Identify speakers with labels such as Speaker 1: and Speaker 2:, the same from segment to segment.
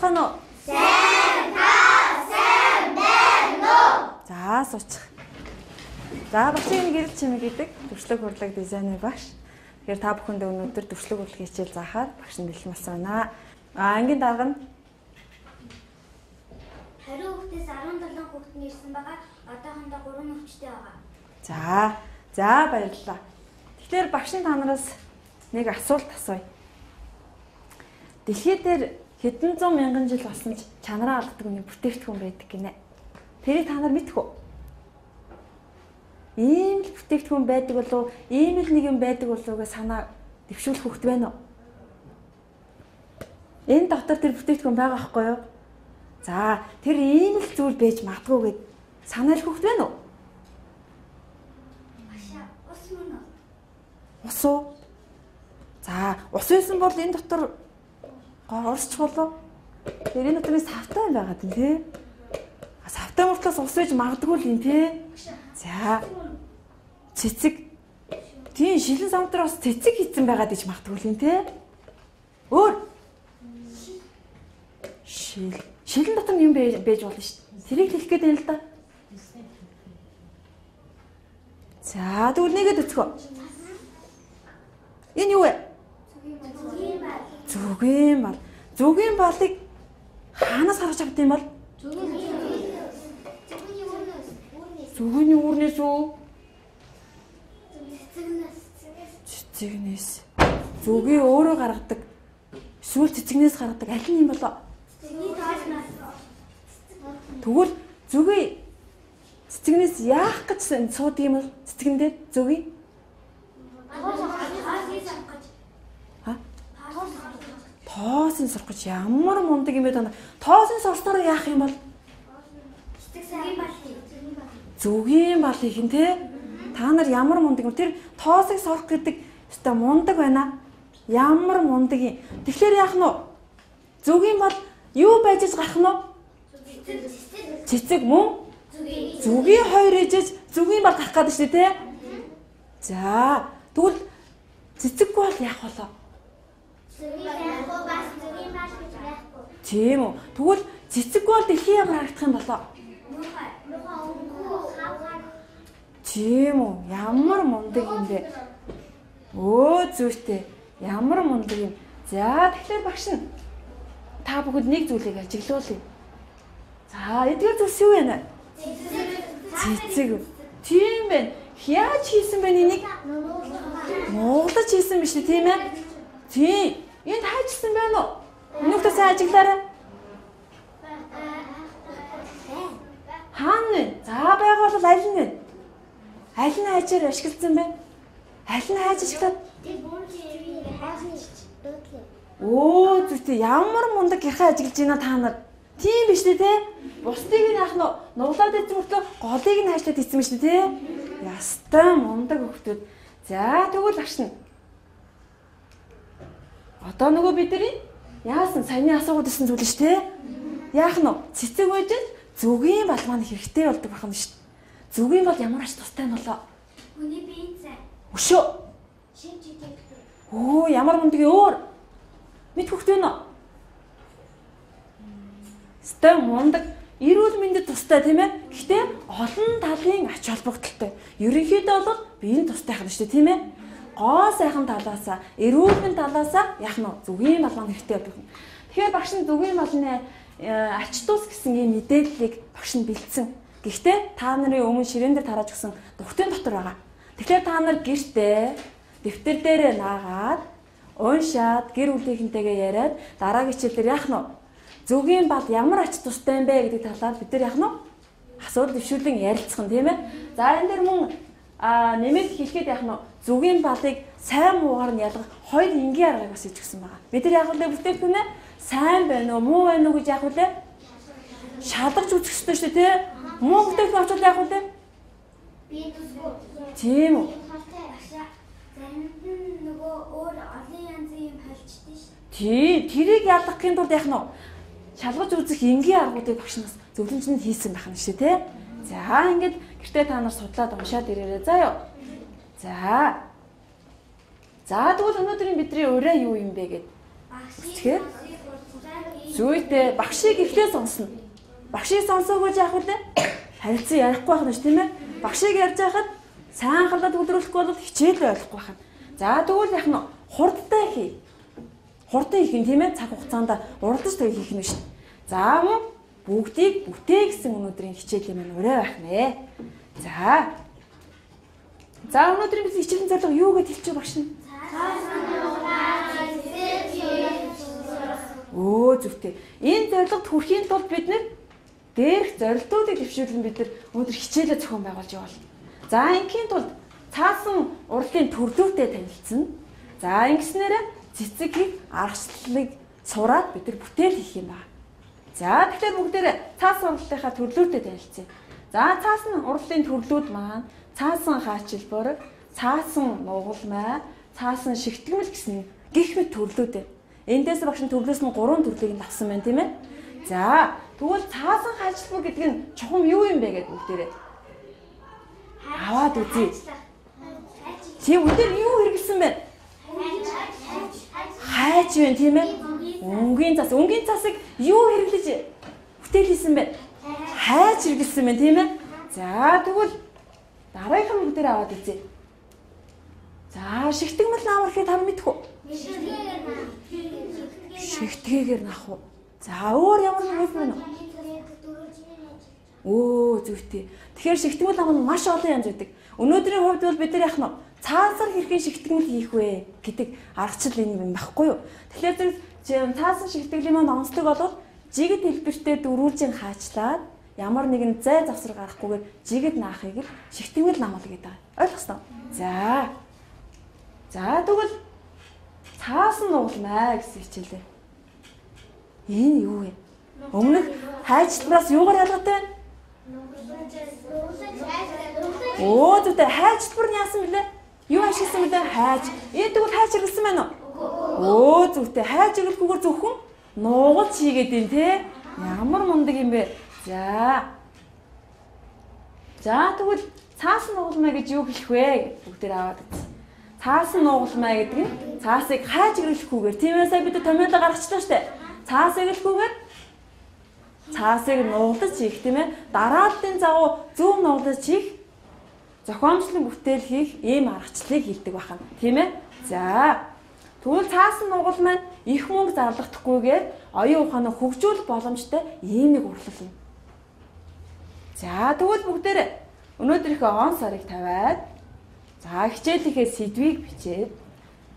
Speaker 1: байна уу?
Speaker 2: Сайн байна уу?
Speaker 1: За суучих. За багшийн гэрэл чимэг гэдэг төвшлэг хурлаг дизайны багш. Тэгэхээр та бүхэндээ өнөөдөр төвшлэг хурлаг хичээл заахаар багш нь бэлэн болсон байна. Ангийн дарга нь
Speaker 2: хариу хүүхдээс 17 хүүхэд нь ирсэн байгаа. Одоохондоо 3 өвчтэй байгаа.
Speaker 1: За баярлалаа. Тэгэхээр багш нь та нараас нэг асуулт асууя. Дэлхий дээр хэдэн зуун мянган жил болсон ч чанараа алддаг нэг бүтээгдэхүүн байдаг гинэ. Тэрийг та нар мэдэх үү? Ийм л бүтээгдэхүүн байдаг болов уу? Ийм л нэг юм байдаг болов уу гэж санаа дэвшүүлэх хөвгт байна уу? Энэ дотор тэр бүтээгдэхүүн байгаа байхгүй юу? За, тэр ийм л зүйл байж магадгүй гэд санаалах хөвгт байна уу?
Speaker 2: Ус мөн үү?
Speaker 1: Ус уу? За, ус байсан бол энэ дотор орсч болов. Тэр энэ дотор савтай байгаад юм тий. Савтай мөртлөөс ус байж магадгүй л юм тий. За. Цэцэг. Тийм шилэн самтар бас цэцэг хийцэн байгаад иж магадгүй л юм тий. Өөр. Шилэн дотор юм байж болно шүү дээ. Тэрийг хэлэх гээд байна л да. За, тэгвэл нэгэд өцгөө. Энэ юу вэ? Зүгийн бал. Зүгийн балыг хаанаас харж авд юм бол? Зүгийн үүрнээс үү? Цэцэгнээс. Зүгийн өөрөө гаргадаг. Эсвэл цэцэгнээс гаргадаг аль нь юм болоо? Тэгвэл зүгийн цэцэгнээс яах гэж суудаг юм бол цэцгэн дээр зүгийн? Тоосын сурах гэж ямар мундаг юм бэ та нар? Тоосын сурснаар яах юм бол? Зүгийн балыг нь те. Та нар ямар мундаг юм? Тэр тоосыг сурах гэдэг өстой мундаг байна. Ямар мундаг юм. Тэгэхээр яах нь вэ? Зүгийн бал юу байж гарах нь вэ? Цэцэг мөн? Зүгийн хоёр ээжэж зүгийн бал гарах гэдэг шүү дээ те. За, тэгвэл цэцэггүй бол яах вэ? Тийм үү. Тэгвэл цэцэггүй бол дэлхийн ямар харагдах юм болоо? Тийм үү. Ямар мундаг юм бэ? Зүйтэй. Ямар мундаг юм. За, тэгэхээр багш нь та бүхэд нэг зүйлийг ажиглуулъя. За, эдгээр зүйлс юу вэ? Цэцэг. Тийм байна. Яаж хийсэн бэ энийг? Монголч хийсэн биш үү, тийм ээ? Тийм. Энд хайчсан байна уу? Өнөөдөр сайн ажиглаарай. Хаана вэ? За байгаа бол аль нь вэ? Аль нь хайчаар ашигласан бэ? Аль нь хайж ашиглаад? Зүгтээ ямар мундаг гэрхээ ажиглаж байна та нар. Тийм биш үү те? Бусдыг нь яах нь нуглаад идсэн мөртлөө голыг нь хайшлаад идсэн биш үү те? Ястай мундаг хөвгтүүд. За тэгвэл агшна. Одоо нөгөө бидний яасан саяны асуугаад ирсэн зүйл шүү дээ. Яах нь цэцэг байж зүгийн бал маань хэрэгтэй болдог байх юм шүү дээ. Зүгийн бал ямар ч тустай нь болоо.
Speaker 2: Хүний биеийн цай.
Speaker 1: Өшөө. Ямар мундаг өөр. Мэд хөхт вэ нөө? Стай мундаг эрүүл мэндэд тустай тийм ээ. Гэхдээ олон талын ач холбогдолтой. Ерөнхийдөө бол биеийн тустай байх нь шүү дээ тийм ээ. Гоо сайхан талаасаа, эрүүл мэнд талаасаа яах нь зүгийн бал маань хэрэгтэй байдаг юм. Тэгэхээр багш нь зүгийн балны ач тус гэсэн ийм мэдээллийг багш нь бэлдсэн. Гэхдээ та нарын өмнө ширээн дээр тарааж өгсөн дугтын дотор байгаа. Тэгэхээр та нар гэртээ дэвтэр дээрээ наагаад уншаад гэр бүлийнхэнтэйгээ яриад дараагийн хичээлээр яах нь зүгийн бал ямар ач тустай юм бэ гэдэг талаар бид нар яах нь асуудал дэвшүүлэн ярилцах нь тийм ээ. За энэ дээр мөн нэмээд хэлэхэд яах нь зүгийн балыг сайн муугаар нь ялгах хоёр энгийн аргыг бас ижигсэн байгаа. Бид нар яг л бүтээгдэхүүнэ сайн байна уу, муу байна уу гэж яах вэ? Шалгаж үзэх ёстой шүү дээ, тий? Муу бүтээгдэхүүн авчвал яах вэ? Тийм үү?
Speaker 2: Нөгөө өөр олон янзын юм хальчдээ шүү.
Speaker 1: Тий, тэрийг ялгахын тулд яах нь шалгаж үзэх энгийн аргуудыг багш нас зөвлөмжөнд хийсэн байх нь шүү, тий? За ингээд гэртээ та нар судлаад уншаад ирээрэй. За юу. За тэгвэл өнөөдрийн бидний ураа юу юм бэ гэд.
Speaker 2: Тэгэхээр
Speaker 1: Зүйтэй багшийг ихтэй сонсно. Багшийг сонсоогүй яах вэ? Харилцан ярихгүй байх нь ш тийм ээ. Багшийг ярьж байхад сайн хандаад өдрүүлэхгүй бол хичээл ойлгохгүй байх. За тэгвэл яах нь хурдтай хий. Хурдан хийх нь тийм ээ цаг хугацаанд уралдаж тэг хийх нь ш. За мөн бүгдийг бүтээ гэсэн өнөөдрийн хичээлийн маань ураа байх нэ. За өнөөдрийн хичээлийн зорилго юу гэж хэлчих багш нь? Зүгтээ. Энэ зорилгод хүрэхийн тулд бид нэр дээрх зорилтуудыг дэвшүүлэн бид нар өнөөдөр хичээлээ зохион байгуулж явал. За ингийн тулд цаасан урлагийн төрлөөтэй танилцсан. За ингэснээр цэцгийг аргачлалыг сураад бид нар бүтээл хийх юм байна. За тэгэхээр бүгдээрээ цаасан урлагийнхаа төрлөөтэй танилцъя. За цаасан урлагийн төрлүүд маань цаасан хаачилбар, цаасан нугалмай, цаасан шигтгэмэл гэсэн гих мэт төрлөөтэй. Эндээс багш нь төрлөөс нь 3 төрлийг авсан байна тийм ээ. За тэгвэл цаасан хаачилбар гэдэг нь чухам юу юм бэ гэдэг бүгдээрээ аваад үзье. Тийм үгээр юу хэрэгэлсэн бэ? Хайж байна тийм ээ. Өнгийн цасыг юу хэрэглэж бүтээл хийсэн бэ? Хайж хэрэгэлсэн байна тийм ээ. За тэгвэл дараагийнхан бүгдээр аваад үзье. За шигтгэмэл наавар гэхэд та мэдэх үү? Шигтгээгээр наах уу? За өөр ямар нэг хэлбэр байна уу? Зүгтээ. Тэгэхээр шигтгэмэл наах нь маш олон янз байдаг. Өнөөдрийн хувьд бол бид нар яах нь цаасаар хэрхэн шигтгэмэл хийх вэ гэдэг аргачлал энэ юм байхгүй юу? Тэгэхээр цаасан шигтгэлийн маань онцлог болоод жигд хэлбэртэй дөрвөлжин хаачлаад ямар нэгэн зай завсар гарахгүйгээр жигд наахыг л шигтгэмэл намал гэдэг. Ойлгосноо? За тэгвэл цаасан нугалмай гэсэн хичээлээ. Энэ юу вэ? Өмнөх хайчлалаас юугаар ялгаатай вэ? Зүгтээ хайчлал нь яасан бэлээ? Юу ашигласан бэлээ? Хайж. Тэгвэл хайж хэрэглэсэн байна уу? Зүгтээ хайж хэрэглэхгүйгээр зөвхөн нугалж хийгээд юм те. Ямар мундаг юм бэ? За тэгвэл цаасан нугалмай гэж юу хэлэх вэ? Бүгдээр аваад үзье. Цаасан нугалмай гэдэг нь цаасыг хайж хэрэглэхгүйгээр тийм ээ сая бид томьёолоо гаргачлаа штэ. Цаасыг хэлэхгүйгээр цаасыг нугалж хийх тийм ээ. Дараалтын загуу зөв нугалж хийх зохиомжлон бүтээл хийх ийм аргачлалыг хэлдэг байна. Тийм ээ. За тэгвэл цаасан нугалмай их мөнгө зарлахдахгүйгээр оюун ухаанаа хөгжүүлэх боломжтой ийм нэг урлал юм. За тэгвэл бүгдээрээ өнөөдрийнхөө он сарыг тавиад за хичээлийнхээ сэдвийг бичээд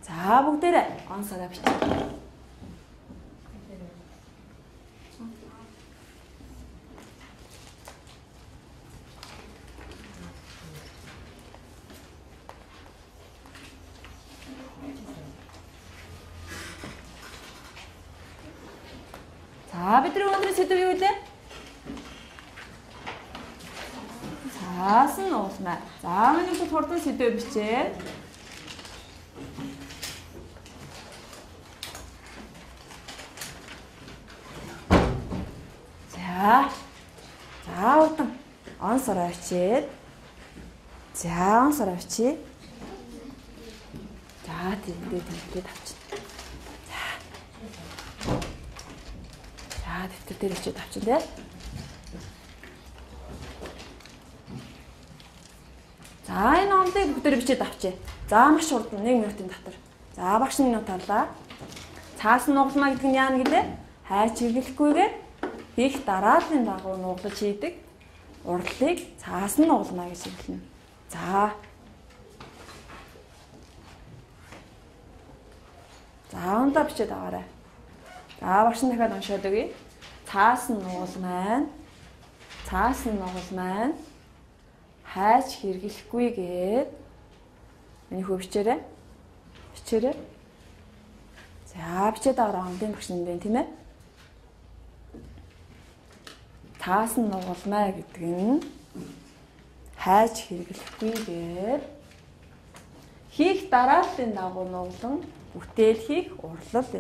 Speaker 1: за бүгдээрээ он сараа бичээ. За бидний өнөөдрийн сэдв юу вэ? Цаасан нугалмай. За миний хурдан сэдв бичээ. За удаан он сараа бичээд. За он сараа бичээ. За тэмдээ тавьчих. Дэвтэр дээр очиод авчин тий. За энэ номыг бүгдээр бичээд авчээ. За маш хурдан 1 минутын дотор. За багш минут тарлаа. Цаасан нугалмай гэдэг нь яана гэлээ? Хайж хэрэглэхгүйгээр хийх дарааллын дагуу нугалж хийдэг урлагийг цаасан нугалмай гэж хэлнэ. За ундаа бичээд аваарай. За багш нь дахиад уншаад өгье. Цаасан нугалмай хайж хэрэглэхгүйгээд миний хөө бичээрэй. За бичээд аваа ондын багш нь байна тийм ээ. Цаасан нугалмай гэдэг нь хайж хэрэглэхгүйгээд хийх дарааллын дагуу нугалан бүтээл хийх урлал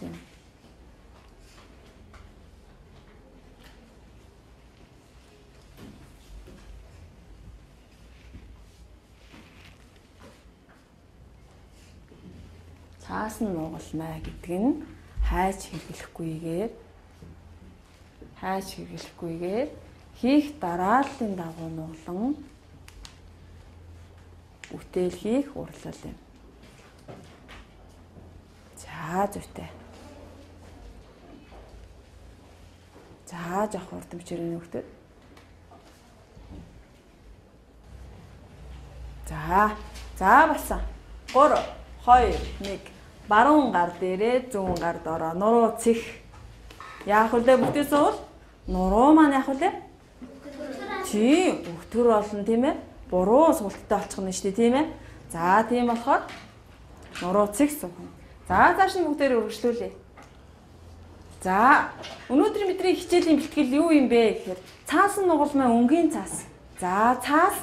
Speaker 1: юм. Цаасан нугалмаа гэдэг нь хайж хэрэглэхгүйгээр хийх дарааллын дагуу нуглан бүтээл хийх урлал юм. За зүйтэй. За жоох урдмчэр нөхдөд. За болсон. 3 2 1 баруун гар дээрээ зүүн гар дороо нуруу цэх. Яах вэ бүтээ суул? Нуруу маань яах вэ? Тийм, өвтгөр болно тийм ээ. Буруу суулттай болчихно шүү дээ тийм ээ. За тийм болохоор нуруу цэх суух. За цааш нь бүгдээр үргэлжлүүлье. За өнөөдөр бидний хичээлийн бэлтгэл юу юм бэ гэхээр цаасан нугалмаа өнгийн цаас. За цаас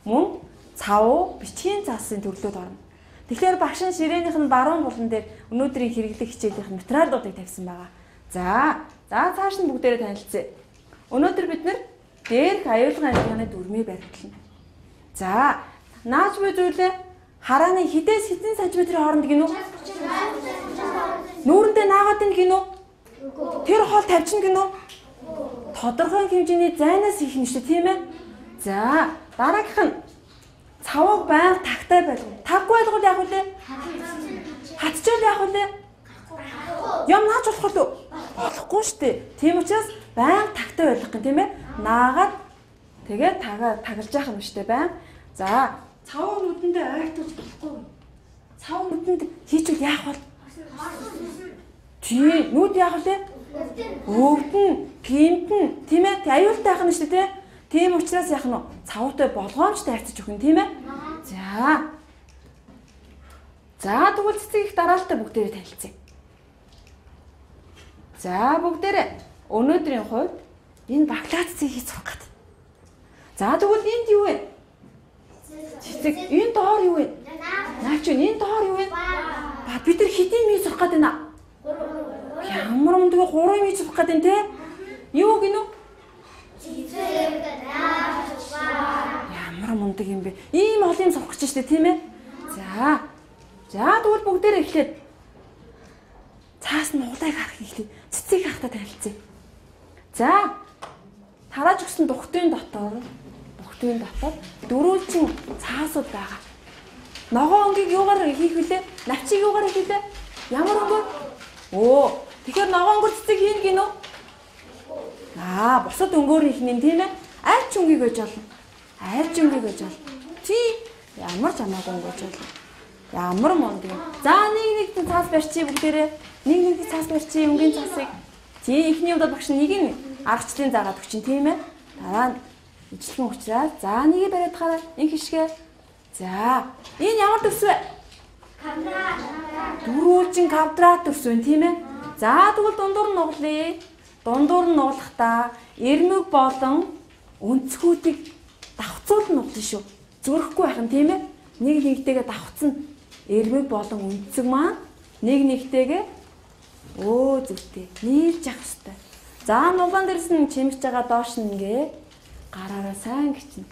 Speaker 1: мөн цав бичгийн цаасын төрлөөд орно. Тэгэхээр багш нь ширээнийх нь баруун булан дээр өнөөдрийн хэрэглэх хичээлийнх нь материалуудыг тавьсан байгаа. За цааш нь бүгдээрээ танилцъя. Өнөөдөр бид нэр дээрх аюулгын ажиллагааны дүрмийг баримтлана. За нааж буй зүйлээ харааны хідээс хэдэн сантиметрийн хооронд гинүү? Нүүрэндээ наагаад ин гинүү? Тэр хоол тавьчихна гинүү? Тодорхой хэмжээний зайнаас их нэштэй тийм ээ. За дараагийнх нь цавыг байнга тагтай байлгав. Таггүй байлгавал яах вэ? Хатчихвал яах вэ? Ям наач болох уу? Болохгүй шүү дээ. Тийм учраас байнга тагтай байлгах гэх тийм ээ. Наагаад тэгээд тагалж яах юм шүү дээ байнга. За цав нүдэндээ ойртуулж болохгүй. Цав нүдэнд хийчихвэл яах вэ? Тийм нүд яах вэ? Өвдөн, гимтэн тийм ээ. Аюултай байх нь шүү дээ. Тийм учраас яах нь цавтай болгоомжтой хайцаж өгнө тийм ээ. За тэгвэл цэцэг их дараалалтай бүгдээрээ танилцъя. За бүгдээрээ өнөөдрийн хувьд энэ баглаа цэцгийг хийж сурах гэдэг. За тэгвэл энд юу вэ? Цэцэг энэ доор юу вэ? Наач энэ доор юу вэ? Бид нар хэдийн мий сурах гэдэг нэ? Ямар мундаг 3 мий сурах гэдэг те? Юу гинөө? Ямар мундаг юм бэ? Ийм олон юм сурах гэж штэ тийм ээ. За тэгвэл бүгдээрээ эхлээд цаас нь удааг харах эхлэе. Цэцгийг харахтаа танилцъя. За тарааж өгсөн дугтын дотор дөрвөлжин цаасууд байгаа. Ногоон өнгийг юугаар хийх вүлээ? Навчийг юугаар хийх вүлээ? Ямар өнгөөр? Тэгэхээр ногоон өнгөр цэцэг хийн гинөө? Бусад өнгөөр хийх нь тийм ээ. Айлч өнгийг байж болно. Тий, ямар ч хамаагүй өнгө байж болно. Ямар мундаг юм. За нэг цаас барьчих бүгдээрээ. Нэг цаас барьчих өнгийн цаасыг. Тий, эхний удаад багш нэг нь аргачлалын заагаад өгчин тийм ээ. Дараа нь ижилхэн учраас за нэгийг бариад хараа. Энэ хишгээ. За, энэ ямар төс вэ? Дөрвөлжин квадрат төс вэ тийм ээ. За тэгвэл дундуур нь нуглая. Дундуур нь нуглахдаа эрмэг болон өнцгүүдийг давхцуул нуглана шүү. Зөрөхгүй байх нь тийм ээ. Нэг нэгтэйгээ давхцсан эрмэг болон өнцөг маань нэг нэгтэйгээ зүйтэй нийлж явах хэрэгтэй. За нуглаан дээрс нь чимж байгаа доош нь ингээ гараараа сайн гिचнэ.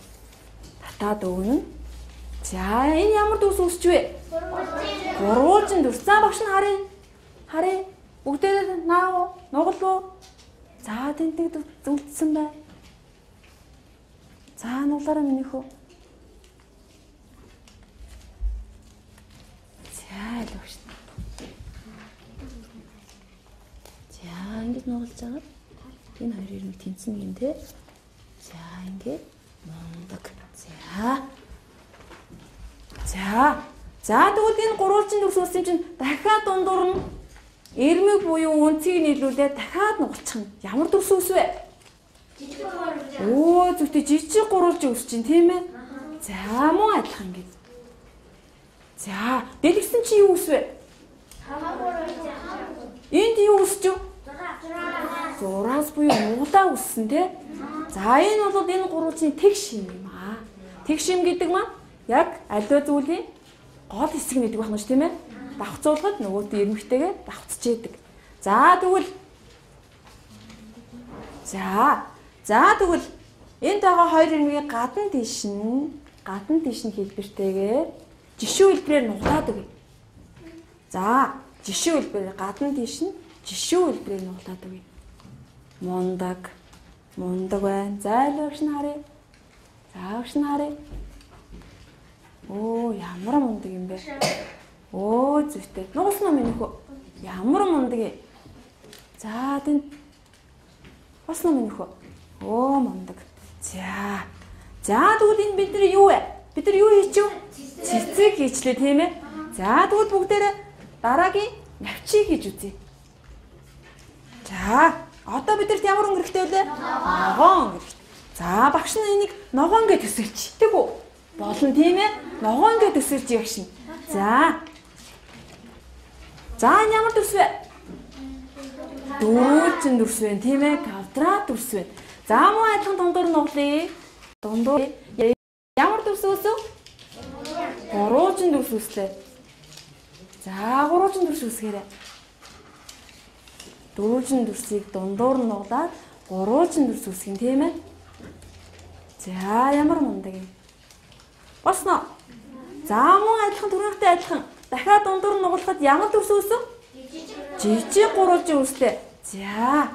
Speaker 1: Татаад өгнө. За энэ ямар дүрс үүсч вэ? Гурвуулжин дүрс. За багш нь харъя. Бүгдээ нуглав. За тэнд нэг зүлдсэн бай. За нуглаараа минийхөө. За л багш. За ингэж нугалж байгаа. Энэ хоёрыг нэг тэнцэн юм те. За ингэ мундаг. За тэгвэл энэ гурвуулжин дүрс уусан чинь дахиад дундуур нь эрмэг буюу өнцгийг нийлүүлээд дахиад нугалчих нь ямар дүрс үүсвэ? Зүгтээ жижиг гурвуулжин үүсэж чинь тийм ээ. За мөн адилхан ингэж. За дэлгэсэн чи юу үүсвэ? Энд юу үүсэж вэ? Зураас буюу нуглаа үүссэн тий. За энэ бол энэ гурвуулжийн тэгш юм аа. Тэгш юм гэдэг маань яг аливаа зүйлийн гол хэсэг нэгдэг байна шүү тийм ээ. Давхцуулахад нөгөөдөө эрмэгтэйгээ давхцчихэдэг. За тэгвэл энд байгаа хоёр эрмэгийг гадна тийш нь хэлбэртэйгээр жишүү хэлбэрээр нуглаад өгье. За, жишээ хэлбэр гадна тийш нь жишээ хэлбэрийг нуглаад өгье. Мундаг. Мундаг байна. За, багш нь харъя. За, багш нь харъя. Оо, ямар мундаг юм бэ? Оо, зүгтээ. Нугалсан уу минь хөө? Ямар мундаг юм. За, тэнд босно минь хөө? Оо, мундаг. За. За, тэгвэл энэ бид нар юу вэ? Бид нар юу хийчихв? Цэцэг хийчлээ тийм ээ. За, тэгвэл бүгдээрээ дараагийн навчийг хийж үзье. За, одоо бидэрт ямар өнгө хэрэгтэй вэ? Ногоон өнгө. За, багш нь энийг ногоон гэж төсөлж. Тэг үү? Болно тийм ээ. Ногоон гэж төсөлж багш нь. За. За, энэ ямар төс вэ? Дөрвөлжин дүрс вэ тийм ээ. Квадрат дүрс вэ. За, муу адилхан дундуур нуглая. Дундуур ямар дүрс үүсв? Гурвуулжин дүрс үүслээ. За, гурвуулжин дүрс үүсгээрэй. Дөрвөлжин дүрсийг дундуур нь нуглаад гурвуулжин дүрс үүсгэн тийм ээ. За, ямар мундаг юм. Босно. За, муу адилхан түрүүнтэй адилхан дахиад дундуур нь нуглахад ямар дүрс үүсв? Жижиг гурвуулжин үүслээ. За.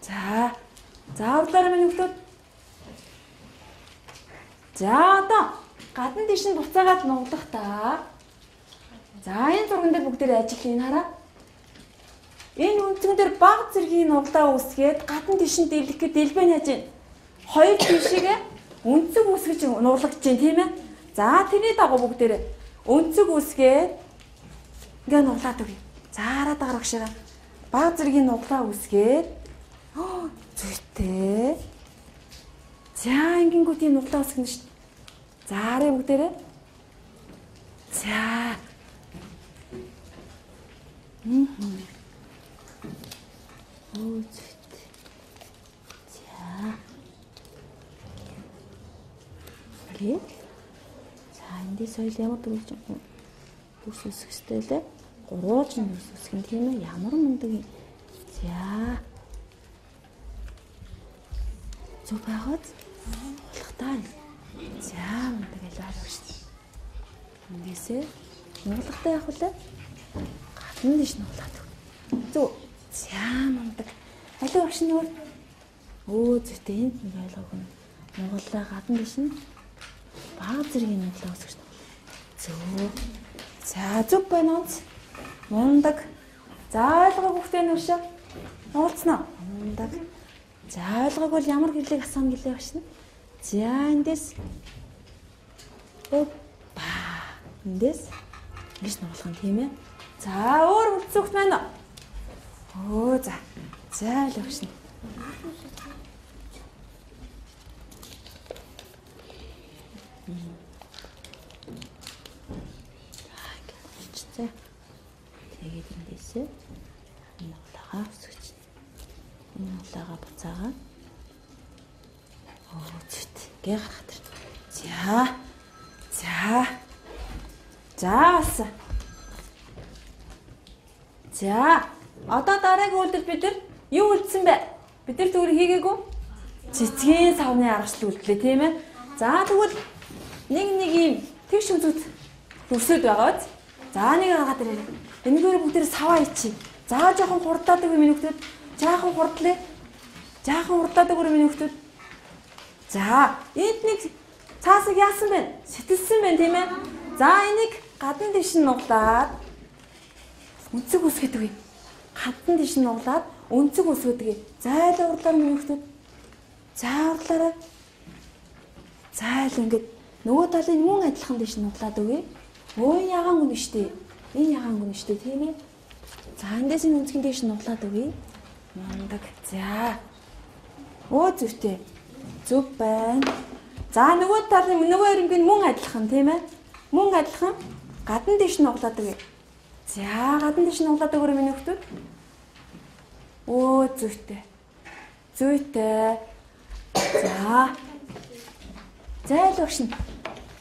Speaker 1: За. За, урдлаараа минь хөлтөд. За, одоо гадна тийш нь буцаагаад нуглах та. За, энэ зурган дээр бүгдээр ажиглая хараа. Энэ үнцгэн дээр баг зэргийн нуглаа үүсгээд гадна тийш нь дэвлэхэд дэлбэн яаж вэ? Хоёр тийшээгээ үнцэг үүсгэж нуглаж чинь тийм ээ. За, тэрний дагуу бүгдээр үнцэг үүсгээд ингээ нуглаад өгье. За, хараад байгаа багшаа. Баг зэргийн нуглаа үүсгээд зүйтэй. За, ингэнгүүт ийм нуглаа үүсгэнэ шүү дээ. За, харъя бүгдээрээ. За. Оо, зүйтэй. За. Окей. За, эндээс соёл ямар дүрж дүрс үсэх ёстой лээ. Гурвуулжин дүрс үсэх юм тийм ээ. Ямар мундаг юм. За. Зүг байгаад болох таа. За, мундаг ялгаа шүү дээ. Эндээсээ нуглагтай явах үлээ. Гадна дэш нуглаад. Зүг. За, мундаг. Алуу багш нь өө зүйтэй энд нэг ойлгоогүй. Нуглаа гадна дэш нь баг зэргийн нуглаа үсгэж байна. Зүг. За, зүг байна уу? Мундаг. За, ойлгоо бүхтэй нүшээ. Нуулцнаа. Мундаг. За, ойлгоог бол ямар гэрлийг асуун гэлээ багш нь. За, эндээс опа. Эндээс ингэж нуглах юм тийм ээ. За, өөр үлцүүхт байна. Оо, за. За, л багш нь. Тэгээд эндээсээ нуглагаа өсгөж. Нуглагаа буцаагаад. Оо, зүт. Гээ гарах тэр. За. За. За бас. За. Одоо дараагийн үйлдэл бид нар юу үлдсэн бэ? Бид нар зүгээр хийгээгүй. Цэцгийн савны аргачлал үлдлээ тийм ээ. За тэгвэл нэг юм тэгш үзүүт дүрсэд байгаа биз? За нэг хагаад ирээ. Энэгээр бүгдээр саваа ичи. За жоохон хурдаад өгөө минь хөлтөд. Жаахан хурдлээ. Жаахан хурдаад өгөө минь хөлтөд. За энд нэг цаасыг яасан бэ? Сэтэлсэн байна тийм ээ. За энийг гадна дэш нь нуглаад өнцөг үсгээд өгье. Гадна дэш нь нуглаад өнцөг үсгээд өгье. За л урдлаар минь хөлтөд. За урдлаараа. За л ингээд нөгөө талын мөн адилхан дэш нь нуглаад өгье. Өө ягаан гүн штэ. Энэ ягаан гүн штэ тийм ээ. За эндээс энэ үнцгийн дэш нуглаад өгье. Мундаг. За. Оо зүвтэй. Зүв байна. За нөгөө талын нөгөө эренгийн мөн адилхан тийм ээ. Мөн адилхан гадна дэш нуглаад өгье. За гадна дэш нуглаад өгөөрэй миний хөлтөд. Оо зүвтэй. Зүйтэй. За. За л багш нь.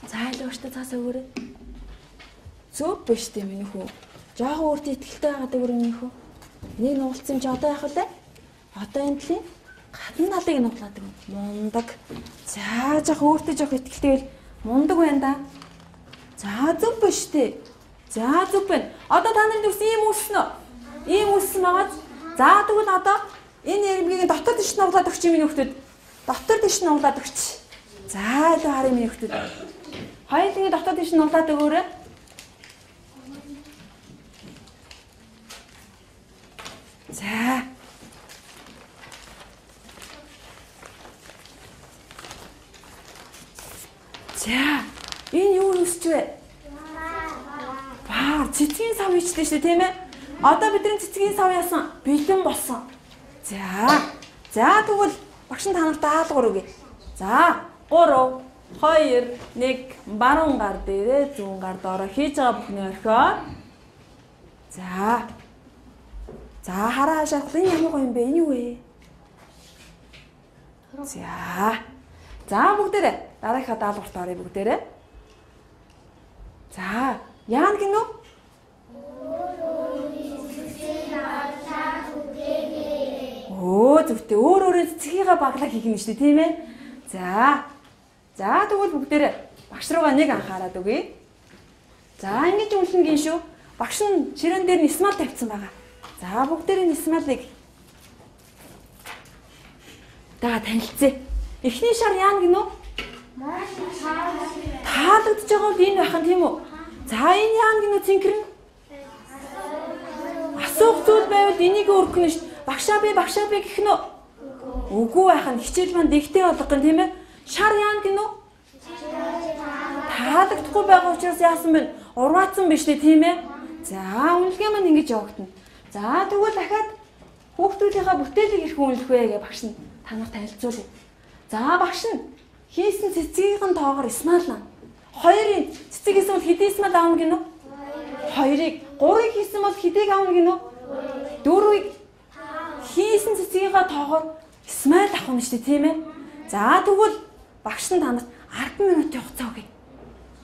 Speaker 1: За л багштай цаасаа өгөөрэй. Зүв биш тийм миний хүү. Жаахан өөртөө ихтэй байгаад өгөр миний хүү. Энийг нугалцсан юм чи одоо яах вэ? Одоо энэ тлийн гадна талыг нуглаад өгнө. Мундаг. За жаахан өөртөө жоох ихтэй байл мундаг байна да. За зөв ба штэ. За зөв байна. Одоо та нарын төгс ийм үүссэн үү? Ийм үүссэн байгааз. За тэгвэл одоо энэ эрмгийг дотор дэш нь углаад өгч юм нөхдөд. Дотор дэш нь углаад өгч. За илүү харъя минь нөхдөд. Хоёулын дотор дэш нь углаад өгөөрэй. За. За. Энэ юу нүсч вэ? Баар цэцгийн сав хийчтэй шүү дээ тийм ээ. Одоо бидний цэцгийн сав яасан бэлэн болсон. За. За тэгвэл багш нь танарт даалгавар өгье. За 3 2 1 баруун гар дээрээ зүүн гар доороо хийж байгаа бүхний орхио. За. За хараа хашаах энэ ямар гоё юм бэ? Энэ юу вэ? За. За бүгдээрээ дараагийн даалгаварт оръё бүгдээрээ. За, яа гинөө? Оо, зөвхөн өөр өөрийн цэцгийгээ баглаа хийх юм шүү дээ, тийм ээ? За. За тэгвэл бүгдээрээ багш руугаа нэг анхаарал өгье. За, ингэж үлэнгийн шүү. Багш нь ширээн дээр нисмал тавьсан байгаа. За, бүгдээрээ нисмалыг танилцъя. Эхний шар яа гинөө? Таалагдж байгаа бол энэ байхын тийм үү? За энэ яа гинөө цэнхэрнэ? Асуух зүйл байвал энийг өргөнө шүү. Багшаа би гэх нөө. Үгүй байхын хичээл маань дэгтэй болгох юм тийм ээ? Шар яа гинөө? Таалагдахгүй байгаа учраас яасан бэ? Урваацсан биш үү тийм ээ? За үнэлгээ маань ингэж явагдана. За тэгвэл дахиад хүүхдүүдийнхээ бүтээлийг хэрхэн үнэлэх вэ гэж багш нь танарт танилцуулъя. За багш нь хийсэн цэцгийн тоогоор исмаална. 2-ын цэцэг хийсэн бол хэдий исмаал аавна гинөө? 2-ыг 3-ыг хийсэн бол хэдийг аавна гинөө? 4-ыг хийсэн цэцгийн тоогоор исмаал авах нь шүү дээ тийм ээ. За тэгвэл багш нь танарт 10 минутын хугацаа өгье.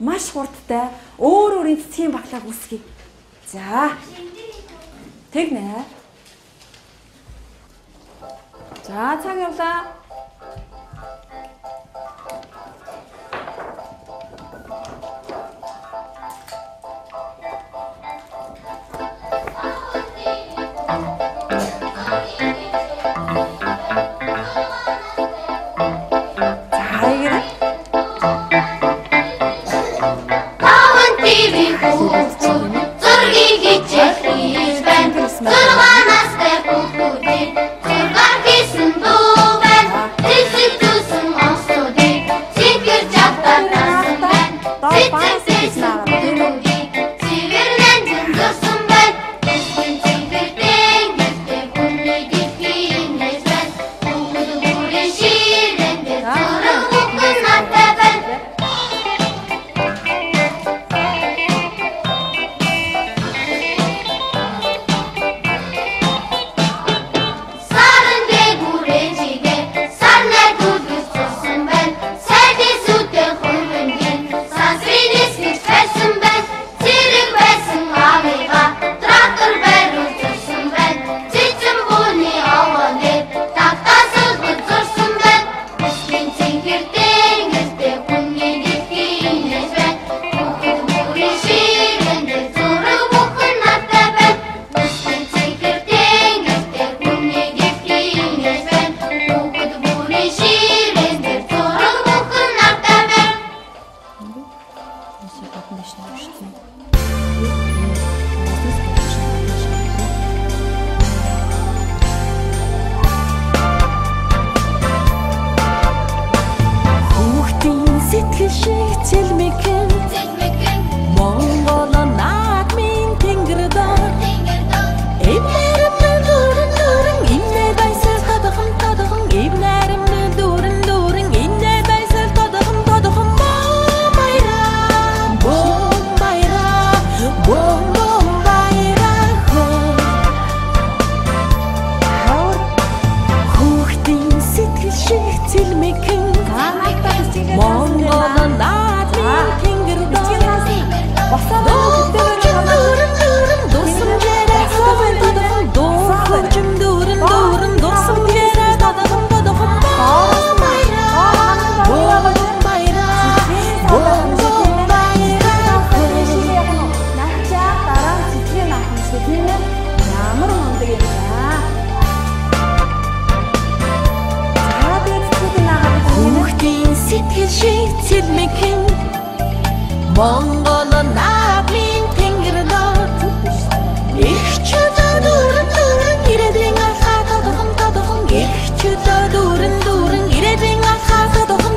Speaker 1: Маш хурдтай өөр өөрийн цэцгийн баглааг үүсгэе. За. Тэгнэ. За цаг явлаа.
Speaker 3: Монголын наадмын тэнгэрнөө их чөлөө дүүрэн ирээдүйн алхаа тодхон их чөлөө дүүрэн ирээдүйн алхаа тодхон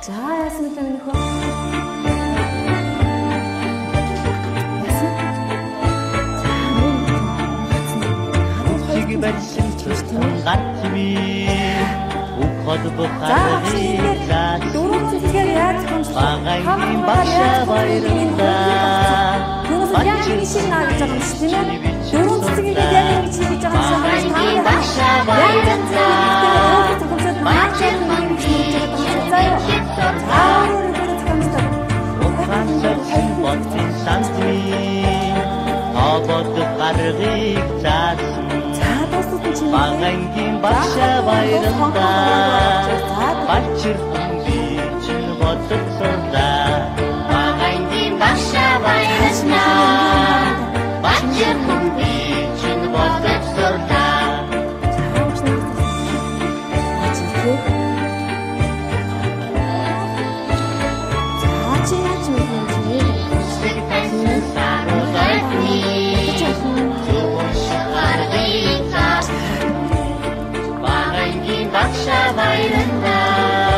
Speaker 1: За яасан бэ минь хөө? Дөрөв цэцгээр яаж хэмжлээ? Хамгийн багшаа баярлалаа. Яг нэг шиг наа гэж байгаа юм шиг тийм ээ. Дөрөв цэцгээр яг нэг шиг гэж байгаа юм шиг хамгийн багшаа баярлалаа.
Speaker 3: Багангийн багшаа баярлалаа. Бачир хүмби чин бодсоолаа. Багангийн багшаа баярлалаа. Бачир хүмби чин бодсоолаа. Багангийн багшаа баярлалаа.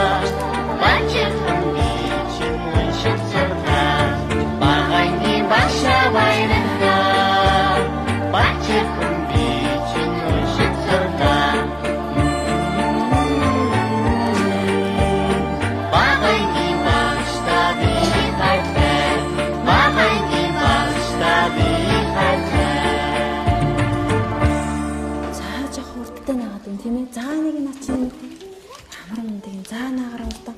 Speaker 1: тийм ээ. За нэг нь ачин ямар мундаг юм. За наагараа удаа.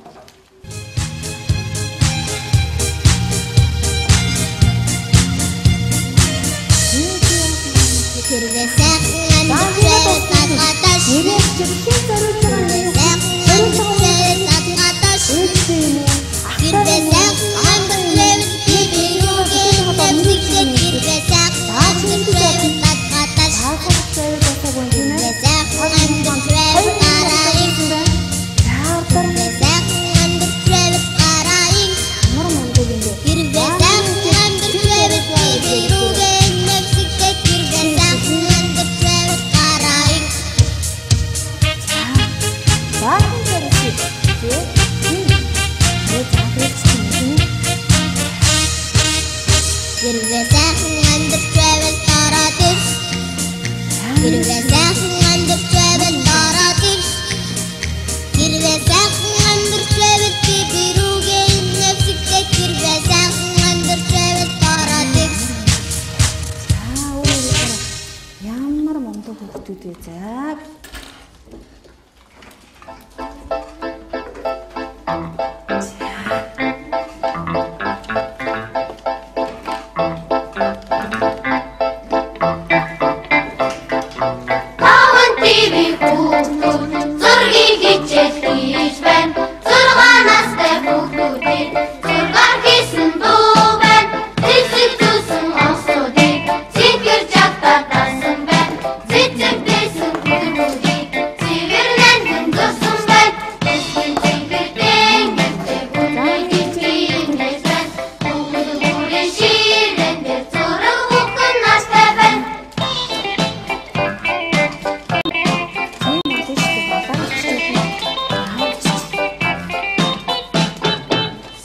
Speaker 4: Хэрвээ сайхан амьдрал татгаташ
Speaker 1: нэрээ чирхээ зориулж байгаа юм.
Speaker 4: Хэрвээ сайхан амьдрал бибирүүгийн тэмцэгчтэй хэрвээ сайхан амьдрал татгаташ хэрвээ сайхан амьдрал гараин хэрвээ сайхан амьдрал гараин
Speaker 1: Ямар мундаг юм бэ?
Speaker 4: хэрвээ сайхан амьдрал бибирүүгийн тэмцэгчтэй хэрвээ сайхан амьдрал гараин
Speaker 1: Баахан зэрэг тий.
Speaker 4: Хэрвээ сайхан амьдрал гараад ирс хэрвээ сайхан амьдрал гараад ирс хэрвээ сайхан амьдрал бибирүүгийн нэвсэгтэй хэрвээ сайхан амьдрал гараад ирс
Speaker 1: Ямар мундаг хүүхдүүд вэ заа.
Speaker 4: Зургийг хичээл хийж байна. 6 настай хүүхдүүдийг зургаар хийсэн дуу байна. Цэцэг дүүсэн онцлуудыг цэнхэр жагтаа дасан байна. Цэцэг дэсэн хүүхдүүдийг цэвэр нандин дурсан байна. Цэцэг цэнхэр дэнгэртэй хүүхдүүдийг хиймээс байна. Хүүхд бүрийн ширээн дээр зураг бүхэн настай байна.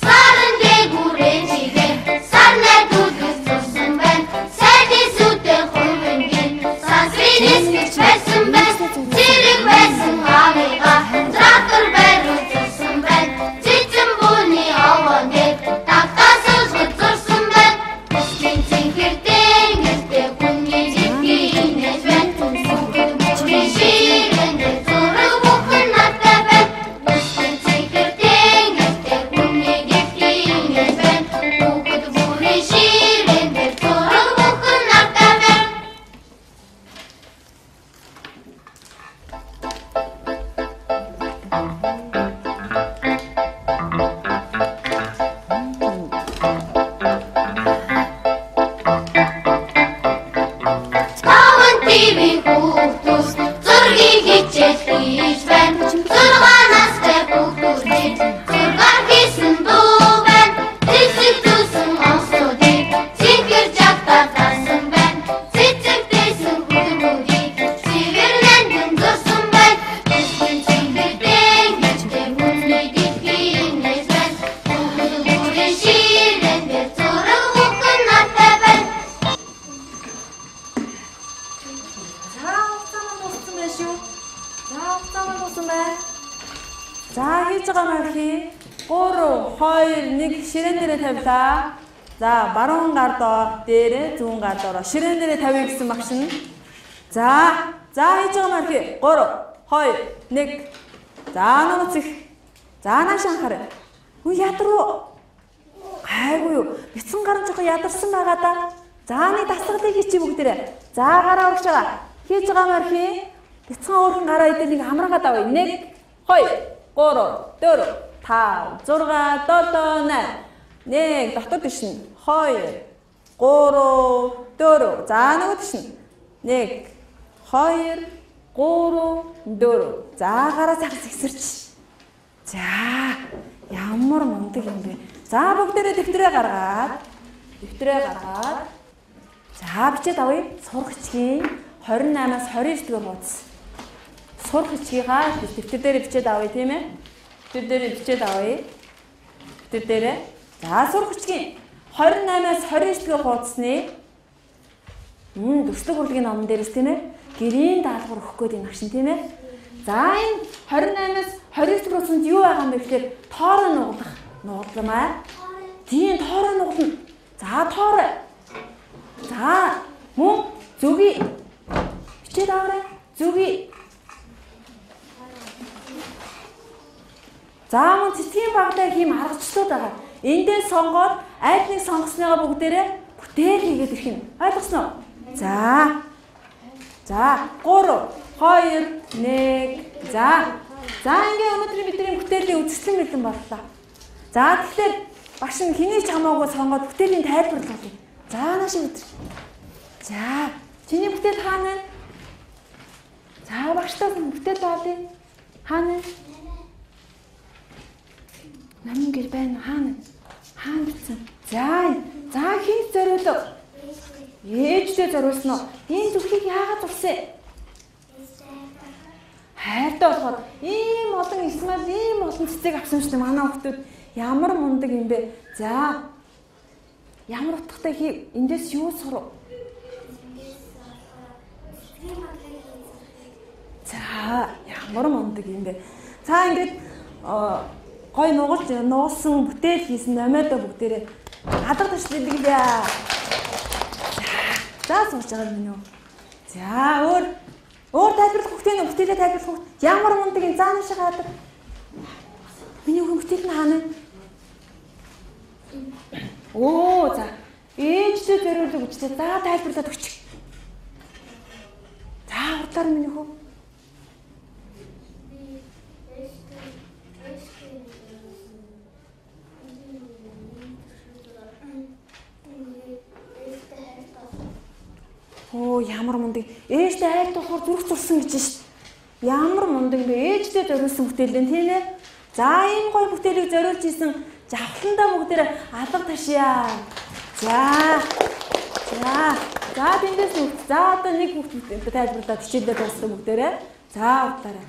Speaker 4: Сарын дээгүүрээ чигээр сарнай дүүдэс зурсан байна. Сайдын сүдэн хувингийн сансрын эсгэж байсан байна. Зэрэг байсан авига трактор байруу зурсан байна. Цэцэн бүүний овоон дээр тавтаа суулгаж зурсан байна. Бүсгийн цэнхэр дэнгэртэй хүний зэвгийн нэж байна. Бүгд бүрийн ширээн дээр зураг бүхэн настай байна. Бүсгийн цэнхэр дэнгэртэй хүний зэвгийн нэж байна. Бүгд бүрийн ширээн дээр зураг бүхэн настай байна. Таван ТV хүүхдүүд зургийг хичээл хийж байна. 6 настай хүүхдүүдийг зургаар хийсэн дуу байна. Цэцэг дүүсэн онцлуудыг цэнхэр жагтаа дасан байна. Цэцэг дэсэн хүүхдүүдийг цэвэр нандин дурсан байна. Бүсгийн цэнхэр дэнгэртэй хүүхдүүдийг хиймээс байна. Бүгд бүрийн ширээн дээр зураг бүхэн настай байна.
Speaker 1: За хугацаа дууссан байна шүү. За хугацаа дууссан байна. За хийж байгаа мэрхий 3 2 1 ширээн дээрээ тавилаа. За баруун гар доор дээрээ зүүн гар доор ширээн дээрээ тавья гэсэн багш нь. За хийж байгаа мэрхий 3 2 1 за нууц их. За нааш анхаарай. Үу ядруу. Гайгүй юу. Бяцхан гар нь жоохон ядарсан байгаа да. За нэг дасгалыг хийчих бүгдээрээ. За гараа урагш байгаа. Хийж байгаа мэрхий бяцхан өөрхөн гараа идэл нэг амраагаад авъя. 1 2 3 4 5 6 7 8 1 дотор тишнэ 2 3 4 за нөгөө тишнэ 1 2 3 4 за гараа цахас ихсэрч. За ямар мундаг юм бэ. За бүгдээрээ дэвтрээ гаргаад за бичээд авъя. Сурах хичгийн 28-аас 29 дэх хуудас. Сурах хичгийгаа дэвтэр дээр бичээд авъя тийм ээ. Дэвтэр дээр бичээд авъя. Дэвтэр дээр. За сурах хичгийн 28-аас 29 дэх хуудасны дөрслөг урлагийн номон дээрээс тийм ээ. Гэрийн даалгавар өгөх гээд энэ агшин тийм ээ. За энэ 28-аас 29 дэх хуудсанд юу байгаа юм бэ гэхээр тоороо нугалмаа. Тийм тоороо нугална. За тоороо. За мөн зүги бичээд аваарай. Зүги. За мөн цэцгийн багтай хийм аргачлалууд байгаа. Эндээс сонгоод аль нэг сонгосныгаа бүгдээрээ бүтээл хийгээд ирэх юм. Ойлгосноо? За. За 3 2 1 за. За ингээ өнөөдөр бидний бүтээлийн үзэсгэлэн бэлэн боллоо. За тэгэхээр багш нь хэний ч хамаагүй сонгоод бүтээлийн тайлбар болгоё. За нааш өдөр. За чиний бүтээл хаана вэ? За багштаа бүтээл боолъё. Хаана вэ? Намын гэр байна хаана? Хаана гэсэн? За хин зориулав. Ээжтэй зориулсан уу? Энэ зүрхийг яагаад зурсан? Хайртай болоход ийм олон Исмаил ийм олон цэцэг авсан шүү дээ манай хүмүүс ямар мундаг юм бэ? За ямар утгатай хий эндээс юу сурав? За ямар мундаг юм бэ? За ингээд гой нуусан бүтээл хийсэн намайдаа бүгдээрээ хадгалж ташлилээ. За сууж байгаа юм юу? За өөр тайлбарлах хүүхдийн бүтээлээ тайлбарлах хүүхд ямар мундаг юм заанаас хаадаг. Миний хүн бүтээл нь хаана вэ? Оо за ээжтэй зориулдаг үчтэй за тайлбарлаад өгч. За урдаар миний хүү. Оо ямар мундаг. Ээжтэй хайр тухаар зүрх зурсан гэж шít. Ямар мундаг бэ? Ээжтэй зориулсан бүтээл дээ тийм ээ. За ийм гоё бүтээлийг зориулж исэн завхландаа бүгдээр алга ташья. За тэндээс нүх. За одоо нэг хүүхд тайлбарлаад хичээлдээ дууссан бүгдээрээ. За удаарай.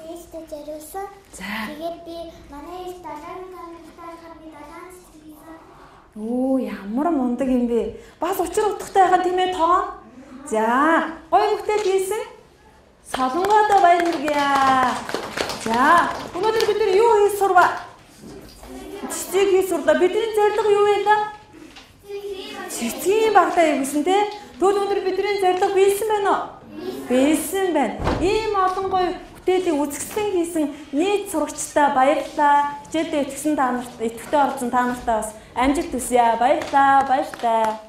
Speaker 2: Ээжтэй зориулсан. Тэгээд би манай ээж далайн камертаар хавьд далайн
Speaker 1: Оо ямар мундаг юм бэ? Бас учир утгатай байгаа тийм ээ тоон. За, гоё бүтээл хийсэн. Солонгоодоо баярлалаа. За, өнөөдөр бид нар юу хийж сурваа? Цэцэг хийж сурлаа. Бидний зорилго юу вэ да? Цэцгийн багтаа явуулсан тий. Тэгвэл өнөөдөр бидний зорилго биелсэн байна уу? Биелсэн байна. Ийм олон гоё бүтээлийн үзэсгэлэн хийсэн нийт сурагчдаа баярлалаа. Хичээлдээ итгэвтэй орсон та нартаа бас амжилт хүсье. Баярлалаа.